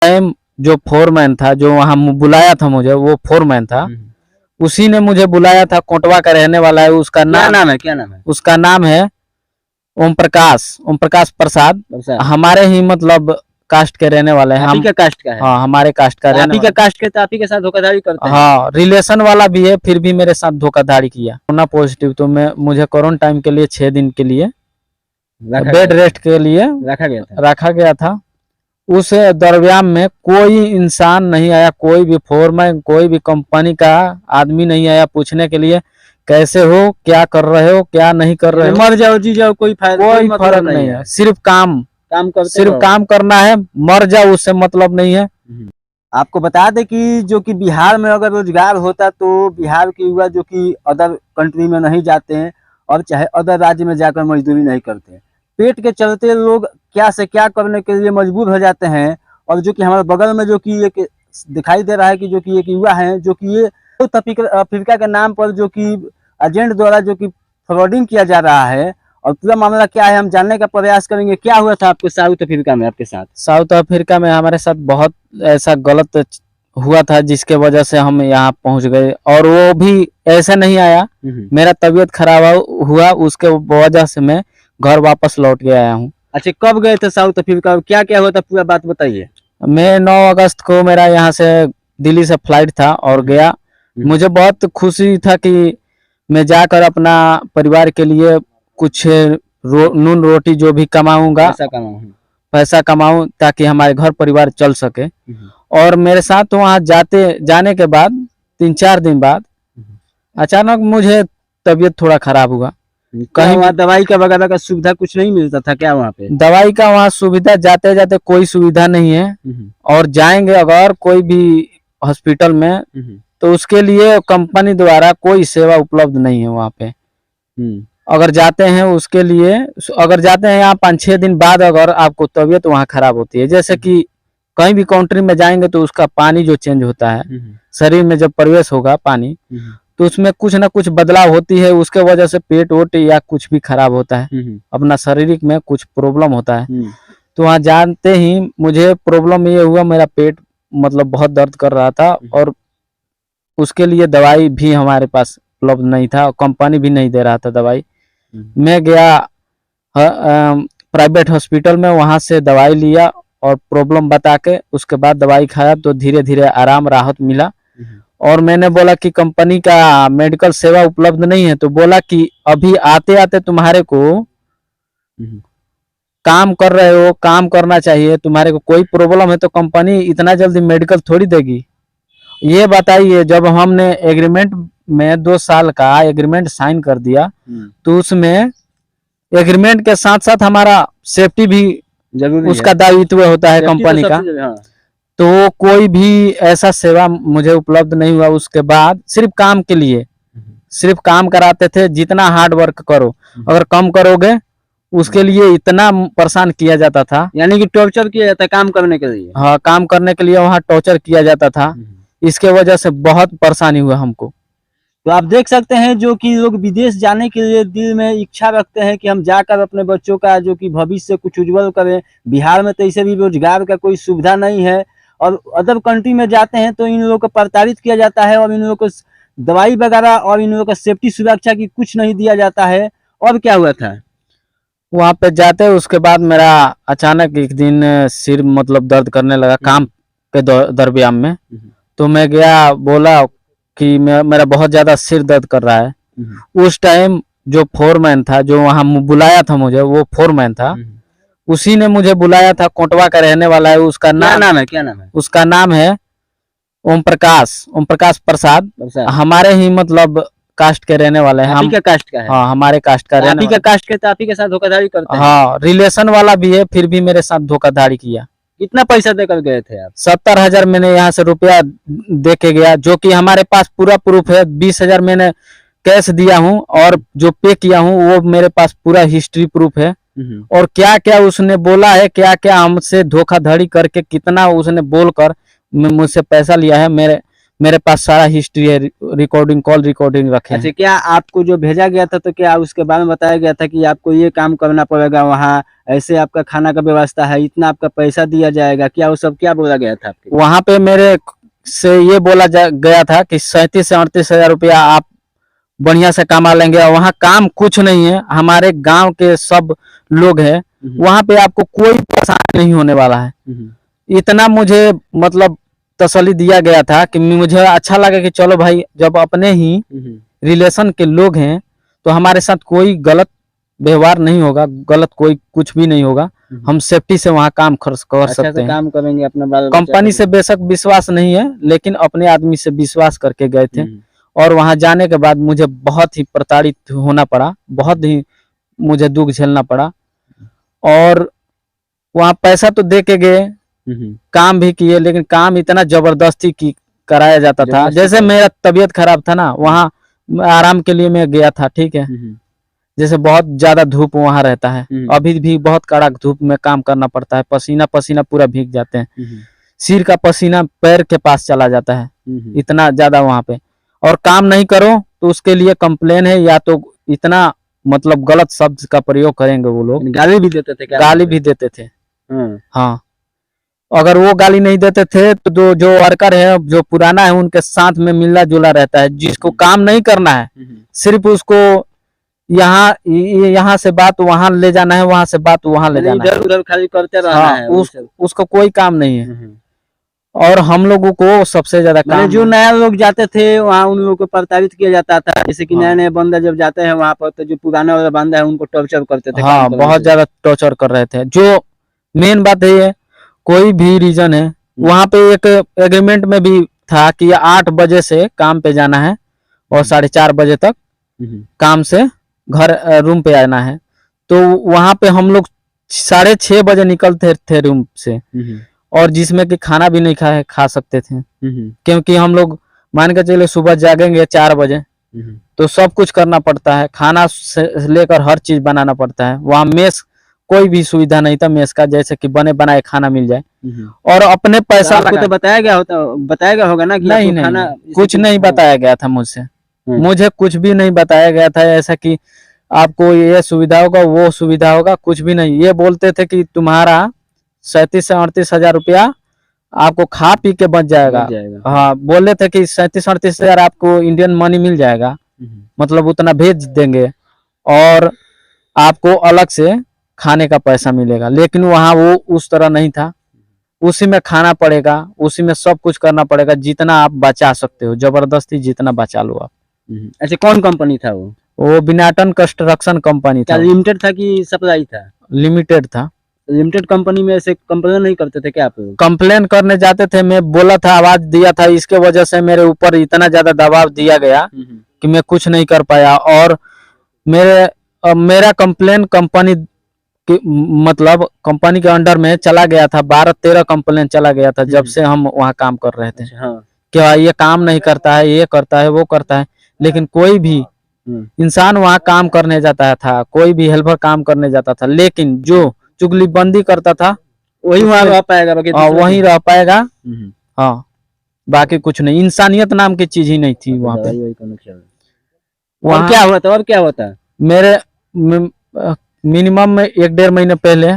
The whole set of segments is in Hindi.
टाइम जो फोरमैन था, जो वहाँ बुलाया था मुझे, वो फोरमैन था। उसी ने मुझे बुलाया था। कोटवा का रहने वाला है। उसका नाम है, क्या नाम है? उसका नाम है ओम प्रकाश प्रसाद। हमारे ही मतलब कास्ट के रहने वाले हैं। हम कास्ट का है? हाँ, हमारे कास्ट का रहने वाला। कास्ट के तो आप ही के साथ धोखाधड़ी करते हैं? हाँ, रिलेशन वाला भी है, फिर भी मेरे साथ धोखाधड़ी किया। कोरोना पॉजिटिव, तो मुझे क्वारंटाइन के लिए 6 दिन के लिए बेड रेस्ट के लिए रखा गया था। उस दरमियान में कोई इंसान नहीं आया, कोई भी फोरमैन, कोई भी कंपनी का आदमी नहीं आया पूछने के लिए कैसे हो, क्या कर रहे हो, क्या नहीं कर रहे हो, मर जाओ जी जाओ, कोई फर्क नहीं है। सिर्फ काम करना है, मर जाओ, उससे मतलब नहीं है। आपको बता दें कि जो कि बिहार में अगर रोजगार होता तो बिहार के युवा जो कि अदर कंट्री में नहीं जाते हैं और चाहे अदर राज्य में जाकर मजदूरी नहीं करते हैं, पेट के चलते लोग क्या से क्या करने के लिए मजबूर हो जाते हैं। और जो कि हमारे बगल में जो कि एक दिखाई दे रहा है कि जो कि एक युवा है, जो कि ये साउथ अफ्रीका के नाम पर जो कि एजेंट द्वारा जो कि फ्रॉडिंग किया जा रहा है। और पूरा मामला क्या है हम जानने का प्रयास करेंगे। क्या हुआ था आपको साउथ अफ्रीका में? आपके साथ साउथ अफ्रीका में हमारे साथ बहुत ऐसा गलत हुआ था जिसके वजह से हम यहाँ पहुँच गए। और वो भी ऐसे नहीं आया, मेरा तबीयत खराब हुआ, उसके वजह से मैं घर वापस लौट के आया हूँ। अच्छा, कब गए थे साउथ अफ्रीका? क्या क्या हुआ था, पूरा बात बताइए। मैं 9 अगस्त को मेरा यहाँ से दिल्ली से फ्लाइट था और गया। मुझे बहुत खुशी था कि मैं जाकर अपना परिवार के लिए कुछ नून रोटी जो भी कमाऊंगा, पैसा कमाऊं ताकि हमारे घर परिवार चल सके। और मेरे साथ तो वहाँ जाने के बाद 3-4 दिन बाद अचानक मुझे तबीयत थोड़ा खराब हुआ। कहीं वहाँ दवाई का वगैरह का सुविधा कुछ नहीं मिलता था क्या वहाँ पे? दवाई का वहाँ सुविधा जाते जाते कोई सुविधा नहीं है। और जाएंगे अगर कोई भी हॉस्पिटल में तो उसके लिए कंपनी द्वारा कोई सेवा उपलब्ध नहीं है वहाँ पे। अगर जाते हैं उसके लिए, अगर जाते हैं यहाँ 5-6 दिन बाद अगर आपको तबीयत वहाँ खराब होती है, जैसे कि कहीं भी कंट्री में जाएंगे तो उसका पानी जो चेंज होता है शरीर में, जब प्रवेश होगा पानी तो उसमें कुछ ना कुछ बदलाव होती है। उसके वजह से पेट वोट या कुछ भी खराब होता है, अपना शारीरिक में कुछ प्रॉब्लम होता है। तो वहाँ जानते ही मुझे प्रॉब्लम ये हुआ, मेरा पेट मतलब बहुत दर्द कर रहा था और उसके लिए दवाई भी हमारे पास उपलब्ध नहीं था, कंपनी भी नहीं दे रहा था दवाई। मैं गया प्राइवेट हॉस्पिटल में, वहाँ से दवाई लिया और प्रॉब्लम बता के उसके बाद दवाई खाया तो धीरे धीरे आराम राहत मिला। और मैंने बोला कि कंपनी का मेडिकल सेवा उपलब्ध नहीं है, तो बोला कि अभी आते आते तुम्हारे को काम कर रहे हो, काम करना चाहिए, तुम्हारे को कोई प्रॉब्लम है तो कंपनी इतना जल्दी मेडिकल थोड़ी देगी। ये बताइए, जब हमने एग्रीमेंट में 2 साल का एग्रीमेंट साइन कर दिया तो उसमें एग्रीमेंट के साथ साथ हमारा सेफ्टी भी जरूरी, उसका दायित्व होता है कंपनी का। तो कोई भी ऐसा सेवा मुझे उपलब्ध नहीं हुआ। उसके बाद सिर्फ काम के लिए सिर्फ काम कराते थे, जितना हार्ड वर्क करो, अगर कम करोगे उसके लिए इतना परेशान किया जाता था, यानी कि टॉर्चर किया जाता है काम करने के लिए। हाँ, काम करने के लिए वहाँ टॉर्चर किया जाता था। इसके वजह से बहुत परेशानी हुआ हमको। तो आप देख सकते हैं जो कि लोग विदेश जाने के लिए दिल में इच्छा रखते हैं कि हम जाकर अपने बच्चों का जो कि भविष्य कुछ उज्जवल करें। बिहार में तो ऐसे भी रोजगार का कोई सुविधा नहीं है और अदर कंट्री में जाते हैं तो इन लोगों को प्रताड़ित किया जाता है और इन लोगों को दवाई वगैरह और इन लोगों को सेफ्टी सुरक्षा की कुछ नहीं दिया जाता है। और क्या हुआ था वहाँ पे जाते? उसके बाद मेरा अचानक एक दिन सिर मतलब दर्द करने लगा काम के दरमियान में। तो मैं गया, बोला कि मेरा बहुत ज्यादा सिर दर्द कर रहा है। उस टाइम जो फोरमैन था, जो वहाँ बुलाया था मुझे, वो फोरमैन था। उसी ने मुझे बुलाया था। कोटवा का रहने वाला है। उसका नाम है, क्या नाम है? उसका नाम है ओम प्रकाश प्रसाद। हमारे ही मतलब कास्ट के रहने वाले हैं। हम कास्ट का है? हाँ, हमारे कास्ट का रहने वाला। कास्ट के तो आप ही के साथ धोखाधड़ी करते हैं? हाँ, रिलेशन वाला भी है, फिर भी मेरे साथ धोखाधड़ी किया। कितना पैसा देकर गए थे आप? 70,000 मैंने यहाँ से रुपया दे के गया, जो कि हमारे पास पूरा प्रूफ है। 20,000 मैंने कैश दिया हूँ और जो पे किया हूँ वो मेरे पास पूरा हिस्ट्री प्रूफ है। और क्या क्या उसने बोला है, क्या क्या हमसे धोखाधड़ी करके कितना उसने बोलकर मुझसे पैसा लिया है, मेरे पास सारा हिस्ट्री है, रिकॉर्डिंग, कॉल रिकॉर्डिंग रखे हैं। अच्छा, क्या आपको जो भेजा गया था तो क्या उसके बारे में बताया गया था कि आपको ये काम करना पड़ेगा वहाँ, ऐसे आपका खाना का व्यवस्था है, इतना आपका पैसा दिया जाएगा, क्या वो सब क्या बोला गया था आपके? वहां पे मेरे से ये बोला गया था कि 37 से 38 हजार रुपया आप बढ़िया से कमा लेंगे। और वहाँ काम कुछ नहीं है, हमारे गांव के सब लोग हैं, वहां पे आपको कोई परेशानी नहीं होने वाला है। इतना मुझे मतलब तसल्ली दिया गया था कि मुझे अच्छा लगा कि चलो भाई, जब अपने ही रिलेशन के लोग हैं तो हमारे साथ कोई गलत व्यवहार नहीं होगा, गलत कोई कुछ भी नहीं होगा, हम सेफ्टी से वहाँ काम कर सकते हैं, काम करेंगे अपना बाल कंपनी से बेशक विश्वास नहीं है, लेकिन अपने आदमी से विश्वास करके गए थे। और वहां जाने के बाद मुझे बहुत ही प्रताड़ित होना पड़ा, बहुत ही मुझे दुख झेलना पड़ा। और वहां पैसा तो दे के गए, काम भी किए, लेकिन काम इतना जबरदस्ती की कराया जाता था। जैसे मेरा तबीयत खराब था ना, वहाँ आराम के लिए मैं गया था, ठीक है, जैसे बहुत ज्यादा धूप वहाँ रहता है, अभी भी बहुत कड़क धूप में काम करना पड़ता है, पसीना पसीना पूरा भीग जाते हैं, सिर का पसीना पैर के पास चला जाता है, इतना ज्यादा वहाँ पे। और काम नहीं करो तो उसके लिए कंप्लेन है, या तो इतना मतलब गलत शब्द का प्रयोग करेंगे वो लोग, गाली भी देते थे क्या? गाली भी देते थे। हाँ, अगर वो गाली नहीं देते थे तो जो वर्कर है, जो पुराना है, उनके साथ में मिलना जुला रहता है। जिसको काम नहीं करना है, सिर्फ उसको यहाँ से बात वहां ले जाना है, वहां से बात वहां ले जाना है, इधर उधर खाली करते रहना हाँ, है, उसको कोई काम नहीं है। और हम लोगों को सबसे ज्यादा काम, जो नया लोग जाते थे वहाँ उन लोगों को प्रताड़ित किया जाता था, जैसे कि नए नए बंदा जब जाते हैं वहाँ पर, तो जो पुराना वाला बंदा है उनको टॉर्चर करते थे। हाँ, बहुत ज्यादा टॉर्चर कर रहे थे। जो मेन बात है, कोई भी रीजन है, वहाँ पे एक एग्रीमेंट में भी था कि 8 बजे से काम पे जाना है और 4:30 बजे तक काम से घर रूम पे आना है। तो वहाँ पे हम लोग 6:30 बजे निकलते थे रूम से, और जिसमें कि खाना भी नहीं खा सकते थे, क्योंकि हम लोग मान के चले सुबह जागेंगे 4 बजे, तो सब कुछ करना पड़ता है, खाना से लेकर हर चीज बनाना पड़ता है। वहाँ मेस कोई भी सुविधा नहीं था मेस का, जैसे कि बने बनाए खाना मिल जाए। और अपने पैसा आपको तो बताया गया होगा ना कि नहीं, खाना कुछ नहीं बताया गया था मुझसे, मुझे कुछ भी नहीं बताया गया था ऐसा कि आपको ये सुविधा होगा, वो सुविधा होगा, कुछ भी नहीं। ये बोलते थे कि तुम्हारा 37 से 38 हजार रुपया आपको खा पी के बच जाएगा। हाँ, बोले थे कि 37-38 हजार आपको इंडियन मनी मिल जाएगा, मतलब उतना भेज देंगे, और आपको अलग से खाने का पैसा मिलेगा। लेकिन वहाँ वो उस तरह नहीं था, उसी में खाना पड़ेगा, उसी में सब कुछ करना पड़ेगा, जितना आप बचा सकते हो, जबरदस्ती जितना बचा लो आप। अच्छा, कौन कंपनी था वो? बिनाटन कंस्ट्रक्शन कंपनी था। लिमिटेड था कि सप्लाई था? लिमिटेड था। लिमिटेड कंपनी में ऐसे कंप्लेन नहीं करते थे क्या आप? कंप्लेन करने जाते थे, मैं बोला था, आवाज दिया था, इसके वजह से मेरे ऊपर इतना ज्यादा दबाव दिया गया कि मैं कुछ नहीं कर पाया। और मेरा कंप्लेन कंपनी मतलब कंपनी के अंडर में चला गया था, 12-13 कंप्लेन चला गया था जब से हम वहाँ काम कर रहे थे। क्या ये काम नहीं करता है, ये करता है, वो करता है, लेकिन कोई भी इंसान वहाँ काम करने जाता था, कोई भी हेल्पर काम करने जाता था, लेकिन जो चुगलीबंदी करता था वही वहाँ रह पाएगा, वहीं रह पाएगा। हाँ, बाकी कुछ नहीं, इंसानियत नाम की चीज ही नहीं थी वहाँ पे। वहाँ क्या हुआ था? और क्या हुआ था? मेरे मिनिमम में 1-1.5 महीने पहले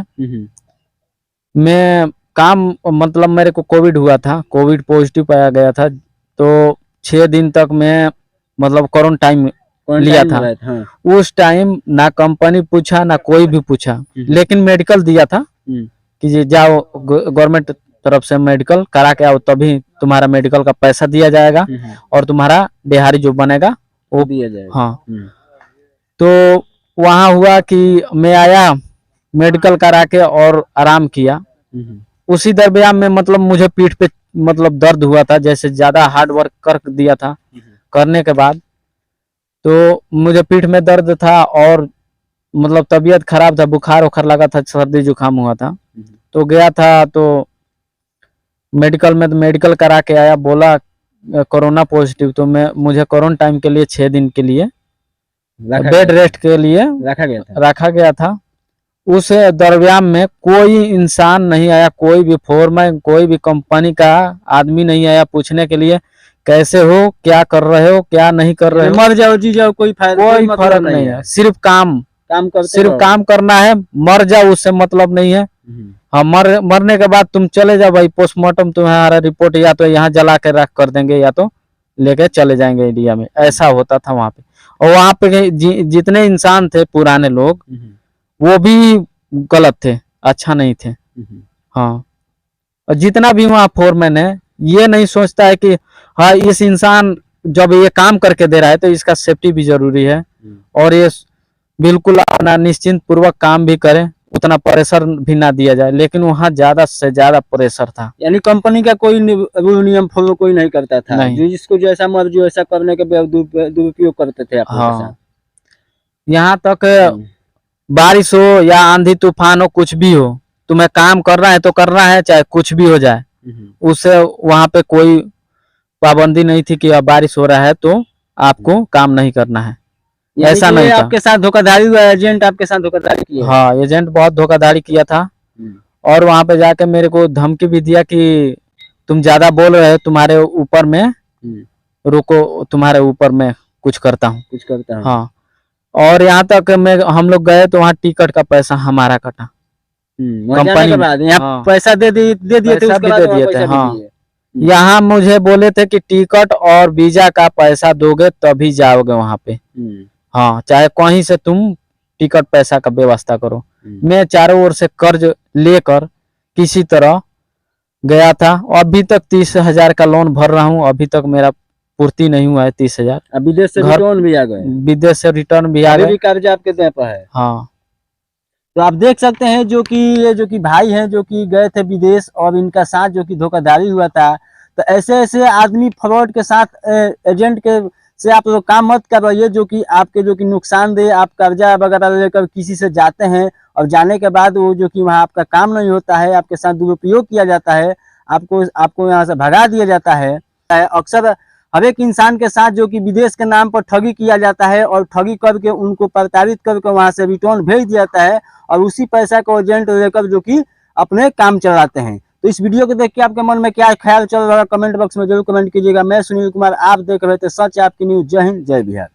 मैं काम, मतलब मेरे को कोविड हुआ था, कोविड पॉजिटिव पाया गया था, तो 6 दिन तक मैं मतलब क्वारंटाइन लिया था। उस टाइम ना कंपनी पूछा, ना कोई भी पूछा, लेकिन मेडिकल दिया था कि जाओ गवर्नमेंट तरफ से मेडिकल करा के आओ, तभी तुम्हारा मेडिकल का पैसा दिया जाएगा और तुम्हारा दिहाड़ी जो बनेगा वो दिया जाएगा। हाँ, तो वहाँ हुआ कि मैं आया, मेडिकल करा के और आराम किया। उसी दरमियान में मतलब मुझे पीठ पे मतलब दर्द हुआ था, जैसे ज्यादा हार्ड वर्क कर दिया था, करने के बाद तो मुझे पीठ में दर्द था और मतलब तबीयत खराब था, बुखार उखार लगा था, सर्दी जुकाम हुआ था। तो गया था तो मेडिकल में, तो मेडिकल करा के आया, बोला कोरोना पॉजिटिव। तो मुझे क्वारंटाइन के लिए 6 दिन के लिए बेड रेस्ट के लिए रखा गया था। उस दरमियान में कोई इंसान नहीं आया, कोई भी फोरमैन, कोई भी कंपनी का आदमी नहीं आया पूछने के लिए कैसे हो, क्या कर रहे हो, क्या नहीं कर रहे हो, मर जाओ जी जाओ कोई फायदा, कोई मतलब फर्क नहीं है। सिर्फ काम करते सिर्फ रहो। काम करना है, मर जाओ उससे मतलब नहीं है। हाँ, मरने के बाद तुम चले जाओ भाई, पोस्टमार्टम तुम्हारा रिपोर्ट या तो यहाँ जला के रख कर देंगे या तो लेके चले जाएंगे इंडिया में। ऐसा होता था वहाँ पे। और वहाँ पे जितने इंसान थे पुराने लोग, वो भी गलत थे, अच्छा नहीं थे। हाँ, और जितना भी वहाँ फोरमैन है, ये नहीं सोचता है कि हाँ इस इंसान जब ये काम करके दे रहा है तो इसका सेफ्टी भी जरूरी है, और ये बिल्कुल अपना निश्चिंत पूर्वक काम भी करे, उतना प्रेशर भी ना दिया जाए। लेकिन वहाँ ज्यादा से ज्यादा प्रेशर था। यानी कंपनी का कोई रूल नियम फॉलो कोई नहीं करता था, नहीं। जो जिसको जैसा मर्जी वैसा करने के दुरुपयोग करते थे आप लोगों के हाँ, साथ। यहाँ तक बारिश हो या आंधी तूफान हो, कुछ भी हो, तुम्हें काम करना है तो करना है, चाहे कुछ भी हो जाए। उससे वहाँ पे कोई पाबंदी नहीं थी कि अब बारिश हो रहा है तो आपको काम नहीं करना है, ऐसा नहीं था। आपके साथ धोखाधड़ी हुआ, एजेंट आपके साथ धोखाधड़ी किया? हाँ, एजेंट बहुत धोखाधड़ी किया था। और वहाँ पे जाके मेरे को धमकी भी दिया कि तुम ज्यादा बोल रहे हो, तुम्हारे ऊपर में रुको, तुम्हारे ऊपर में कुछ करता हूँ। हाँ, और यहाँ तक हम लोग गए तो वहाँ टिकट का पैसा हमारा कटा। कंपनी यहाँ पैसा दे दिए थे, उसके बाद दे दिए थे। हाँ, यहाँ मुझे बोले थे कि टिकट और वीजा का पैसा दोगे तभी जाओगे वहाँ पे। हाँ, चाहे कहीं से तुम टिकट पैसा का व्यवस्था करो। मैं चारों ओर से कर्ज लेकर किसी तरह गया था। अभी तक 30,000 का लोन भर रहा हूँ, अभी तक मेरा पूर्ति नहीं हुआ है 30,000। विदेश से रिटर्न भी आ गए? विदेश से रिटर्न भी आ गए, कर्ज आपके सर पर है। हाँ, तो आप देख सकते हैं जो कि ये जो कि भाई हैं जो कि गए थे विदेश, और इनका साथ जो कि धोखाधड़ी हुआ था। तो ऐसे ऐसे आदमी फ्रॉड के साथ एजेंट के से आप लोग काम मत करवाइए, जो कि आपके जो कि नुकसानदेह, आप कर्जा वगैरह लेकर किसी से जाते हैं और जाने के बाद वो जो कि वहाँ आपका काम नहीं होता है, आपके साथ दुरुपयोग किया जाता है, आपको यहाँ से भगा दिया जाता है। अक्सर हर एक इंसान के साथ जो कि विदेश के नाम पर ठगी किया जाता है, और ठगी करके उनको प्रताड़ित करके वहाँ से रिटर्न भेज दिया जाता है, और उसी पैसा को एजेंट लेकर जो कि अपने काम चलाते हैं। तो इस वीडियो को देख के आपके मन में क्या ख्याल चल रहा है, कमेंट बॉक्स में जरूर कमेंट कीजिएगा। मैं सुनील कुमार, आप देख रहे थे सच आपकी न्यूज। जय हिंद, जय बिहार।